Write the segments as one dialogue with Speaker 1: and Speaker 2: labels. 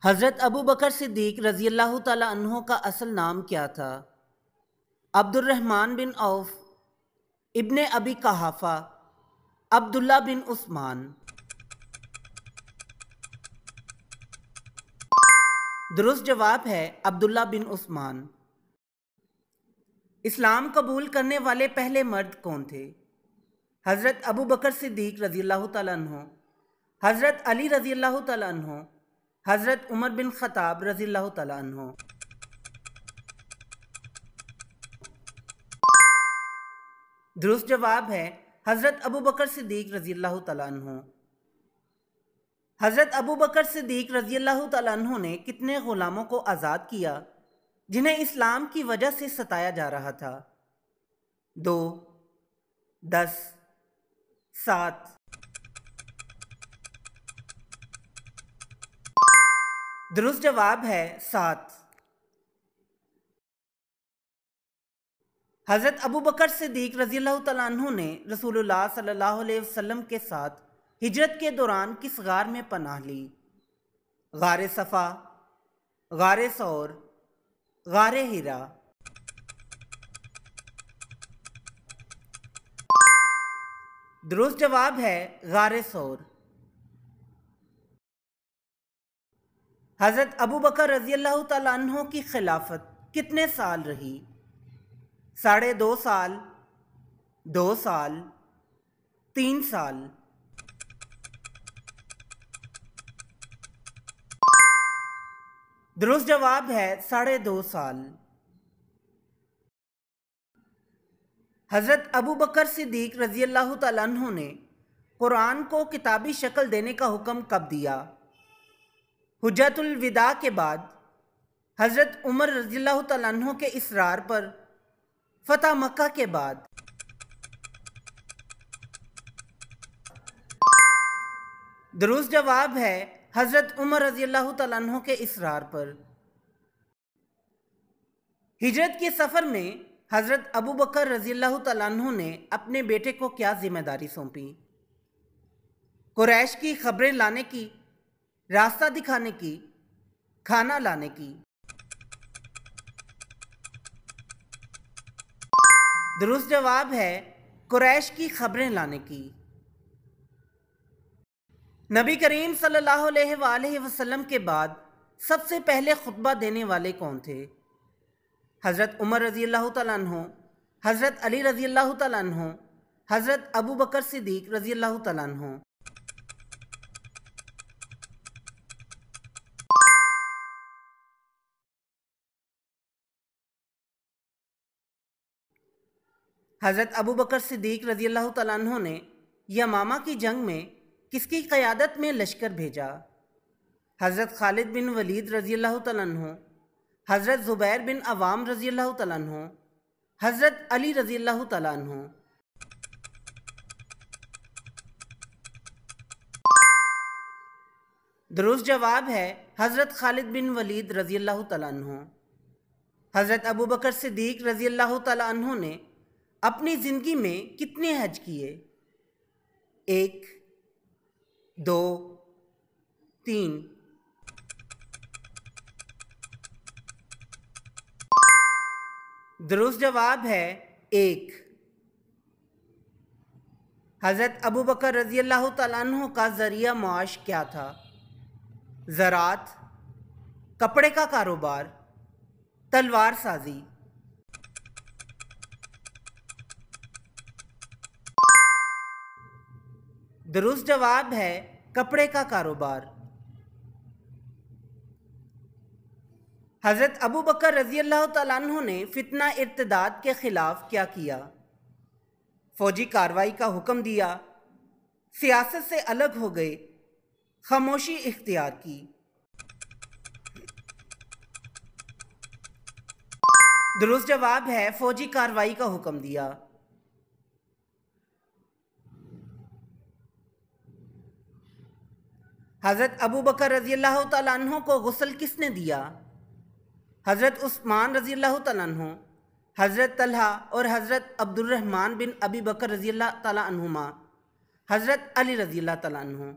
Speaker 1: हज़रत अबू बकर सिद्दीक रज़ी अल्लाह ताला अन्हो का असल नाम क्या था? अब्दुर्रहमान बिन औफ, इब्ने अबी कहाफ़ा, अब्दुल्ला बिन उस्मान। दुरुस्त जवाब है अब्दुल्ला बिन उस्मान। इस्लाम कबूल करने वाले पहले मर्द कौन थे? हज़रत अबू बकर सिद्दीक रज़ी अल्लाह ताला अन्हो, हज़रत अली रज़ी अल्लाह ताला अन्हो, हज़रत उमर बिन ख़त्ताब रज़ी अल्लाह ताला अन्हो। दुरुस्त जवाब है हज़रत अबू बकर सिद्दीक रज़ी अल्लाह ताला अन्हो। हज़रत अबू बकर सिद्दीक रज़ी अल्लाह ताला अन्हो ने कितने ग़ुलामों को आज़ाद किया जिन्हें इस्लाम की वजह से सताया जा रहा था? 2, 10, 7। दुरुस्त जवाब है 7। हज़रत अबू बकर सिद्दीक रज़ी अल्लाह तआला अन्हु ने रसूलुल्लाह सल्लल्लाहु अलैहि वसल्लम के साथ हिजरत के दौरान किस गार में पनाह ली? गारे सफ़ा, गारे सौर, गारे हिरा। दुरुस्त जवाब है गारे सौर। हज़रत अबू बकर रज़ी अल्लाह तआला अन्हु की खिलाफत कितने साल रही? 2.5 साल, 2 साल, 3 साल। दुरुस्त जवाब है 2.5 साल। हज़रत अबू बकर सिद्दीक रज़ी अल्लाह तआला अन्हु ने कुरान को किताबी शक्ल देने का हुक्म कब दिया? हुज्जतुल विदा के बाद, हज़रत उमर रज़ी अल्लाह तआला अन्हु के इसरार पर, फतह मक्का के बाद। दुरुस्त जवाब है हज़रत उमर रज़ी अल्लाह तआला अन्हु के इसरार पर। हिजरत के सफ़र में हज़रत अबू बकर रज़ी अल्लाह तआला अन्हु ने अपने बेटे को क्या जिम्मेदारी सौंपी? कुरैश की खबरें लाने की, रास्ता दिखाने की, खाना लाने की। दुरुस्त जवाब है कुरैश की खबरें लाने की। नबी करीम सल्लल्लाहु अलैहि वसल्लम के बाद सबसे पहले खुतबा देने वाले कौन थे? हज़रत उमर रज़ी अल्लाह तआला अन्हु, हज़रत अली रज़ी अल्लाह तआला अन्हु, हज़रत अबू बकर सिद्दीक रज़ी अल्लाह तआला अन्हु। हज़रत अबू बकर सिद्दीक रज़ी अल्लाह तआला अन्हु ने यमामा की जंग में किसकी क़यादत में लश्कर भेजा? हज़रत खालिद बिन वलीद रज़ी अल्लाह तआला अन्हु, हज़रत ज़ुबैर बिन अवाम रज़ी अल्लाह तआला अन्हु, हज़रत अली रज़ी अल्लाह तआला अन्हु। दुरुस्त जवाब है हज़रत खालिद बिन वलीद रज़ी अल्लाह तआला अन्हु। हज़रत अबू बकर सिद्दीक रज़ी अल्लाह तआला अन्हु ने अपनी ज़िंदगी में कितने हज किए? 1, 2, 3। दुरुस्त जवाब है 1। हज़रत अबू बकर रज़ी अल्लाह तआला अन्हु का ज़रिया माश क्या था? ज़राअत, कपड़े का कारोबार, तलवार साजी। दुरुस्त जवाब है कपड़े का कारोबार। हज़रत अबू बकर रज़ी अल्लाह तआला अन्हु ने फितना इर्तिदाद के ख़िलाफ़ क्या किया? फ़ौजी कार्रवाई का हुक्म दिया, सियासत से अलग हो गए, खामोशी इख्तियार की। दुरुस्त जवाब है फ़ौजी कार्रवाई का हुक्म दिया। हज़रत अबू बकर रज़ी अल्लाह तआला अन्हु को गुस्ल किसने दिया? हज़रत उस्मान रज़ी अल्लाह तआला अन्हु, हज़रत तलहा और हज़रत अब्दुर्रहमान बिन अबी बकर रज़ी अल्लाह तआला अन्हुमा, हज़रत अली रज़ी अल्लाह तआला अन्हु।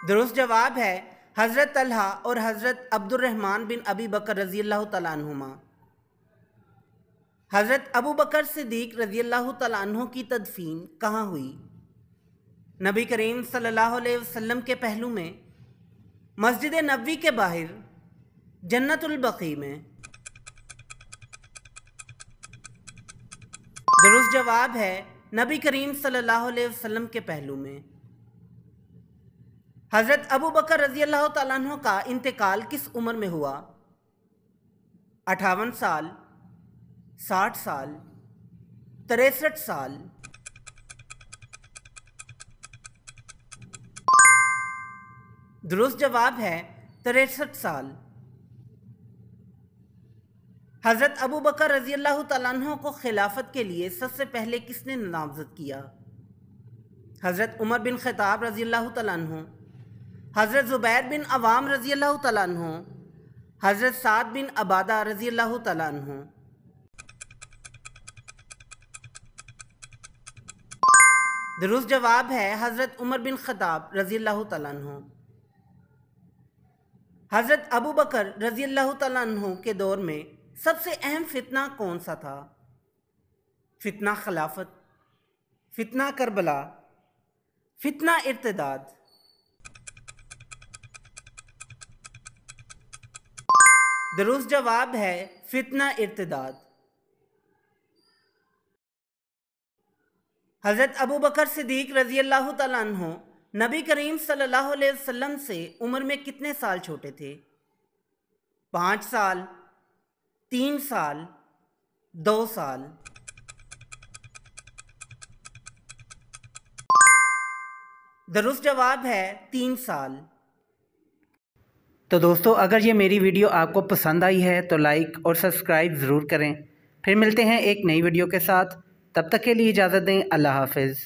Speaker 1: दुरुस्त जवाब है हज़रत तलहा और हज़रत अब्दुर्रहमान बिन अबी बकर रज़ी अल्लाह तआला अन्हुमा। हज़रत अबू बकर सिद्दीक़ रज़ी अल्लाह तआला अन्हु की तदफीन कहाँ हुई? नबी करीम सल्लल्लाहु अलैहि वसल्लम के पहलू में, मस्जिद नबवी के बाहर, जन्नतुल बक़ी में। दुरुस्त जवाब है नबी करीम सल्लल्लाहु अलैहि वसल्लम के पहलू में। हज़रत अबू बकर रज़ी अल्लाह तआला अन्हु का इंतकाल किस उम्र में हुआ? 58 साल, 60 साल, 63 साल। दुरुस्त जवाब है 63 साल। हज़रत अबू बकर रज़ी अल्लाह तआला अन्हु को खिलाफत के लिए सबसे पहले किसने नामज़द किया? हज़रत उमर बिन ख़त्ताब रज़ी अल्लाह तआला अन्हु, हज़रत ज़ुबैर बिन अवाम रज़ी अल्लाह तआला अन्हु, हज़रत साद बिन अबादा रज़ी अल्लाह तआला अन्हु। दुरुस्त जवाब है हज़रत उमर बिन ख़त्ताब रज़ी अल्लाह तआला अन्हु। हज़रत अबू बकर रज़ी अल्लाह तआला अन्हु के दौर में सबसे अहम फितना कौन सा था? फितना खिलाफत, फितना करबला, फितना इर्तिदाद। दुरुस्त जवाब है फितना इर्तिदाद। हज़रत अबू बकर सिद्दीक़ रज़ी अल्लाह तआला अन्हु नबी करीम सल्लल्लाहु अलैहि वसल्लम से उम्र में कितने साल छोटे थे? 5 साल, 3 साल, 2 साल। दुरुस्त जवाब है 3 साल। तो दोस्तों, अगर ये मेरी वीडियो आपको पसंद आई है तो लाइक और सब्सक्राइब ज़रूर करें। फिर मिलते हैं एक नई वीडियो के साथ। तब तक के लिए इजाज़त दें। अल्लाह हाफ़िज़।